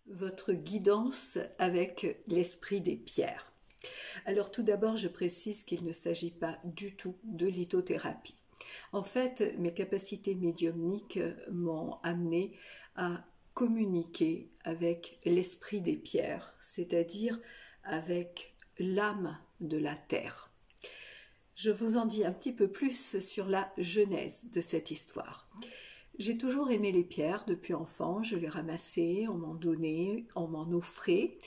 votre guidance avec l'esprit des pierres. Alors tout d'abord, je précise qu'il ne s'agit pas du tout de lithothérapie. En fait, mes capacités médiumniques m'ont amené à communiquer avec l'esprit des pierres, c'est-à-dire avec l'âme de la terre. Je vous en dis un petit peu plus sur la genèse de cette histoire. J'ai toujours aimé les pierres depuis enfant, je les ramassais, on m'en donnait, on m'en offrait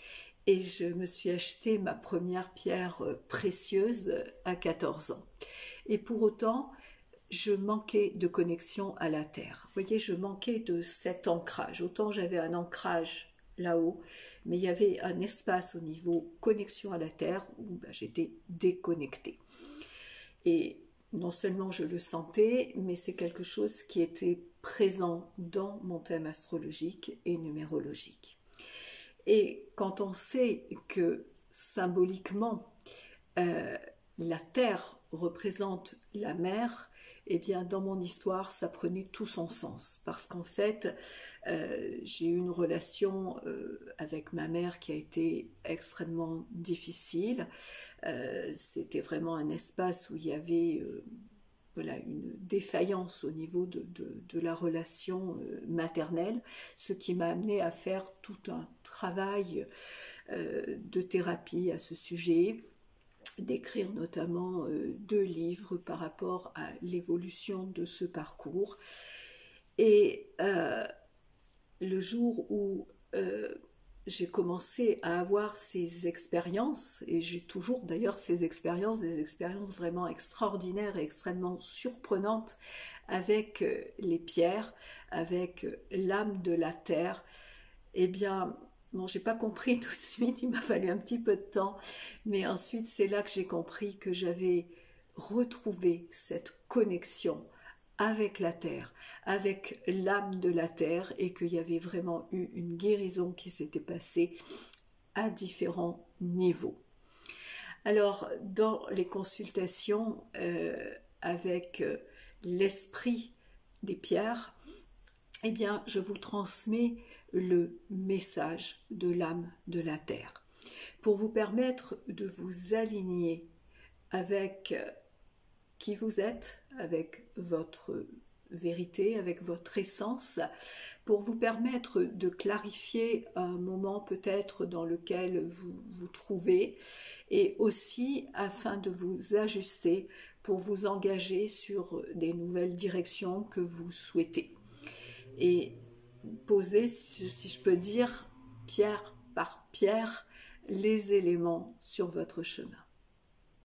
et je me suis acheté ma première pierre précieuse à 14 ans. Et pour autant, je manquais de connexion à la terre. Vous voyez, je manquais de cet ancrage. Autant j'avais un ancrage là-haut, mais il y avait un espace au niveau connexion à la terre où j'étais déconnectée. Et non seulement je le sentais, mais c'est quelque chose qui était présent dans mon thème astrologique et numérologique. Et quand on sait que symboliquement, la Terre représente la mer, eh bien dans mon histoire, ça prenait tout son sens. Parce qu'en fait, j'ai eu une relation avec ma mère qui a été extrêmement difficile. C'était vraiment un espace où il y avait voilà, une défaillance au niveau de la relation maternelle, ce qui m'a amené à faire tout un travail de thérapie à ce sujet, d'écrire notamment 2 livres par rapport à l'évolution de ce parcours. Et le jour où j'ai commencé à avoir ces expériences, et j'ai toujours d'ailleurs ces expériences, des expériences vraiment extraordinaires et extrêmement surprenantes avec les pierres, avec l'âme de la terre, eh bien, bon, j'ai pas compris tout de suite, il m'a fallu un petit peu de temps, mais ensuite c'est là que j'ai compris que j'avais retrouvé cette connexion avec la terre, avec l'âme de la terre, et qu'il y avait vraiment eu une guérison qui s'était passée à différents niveaux. Alors, dans les consultations avec l'esprit des pierres, eh bien, je vous transmets le message de l'âme de la terre pour vous permettre de vous aligner avec qui vous êtes, avec votre vérité, avec votre essence, pour vous permettre de clarifier un moment peut-être dans lequel vous vous trouvez, et aussi afin de vous ajuster pour vous engager sur des nouvelles directions que vous souhaitez. Et poser, si je peux dire, pierre par pierre, les éléments sur votre chemin.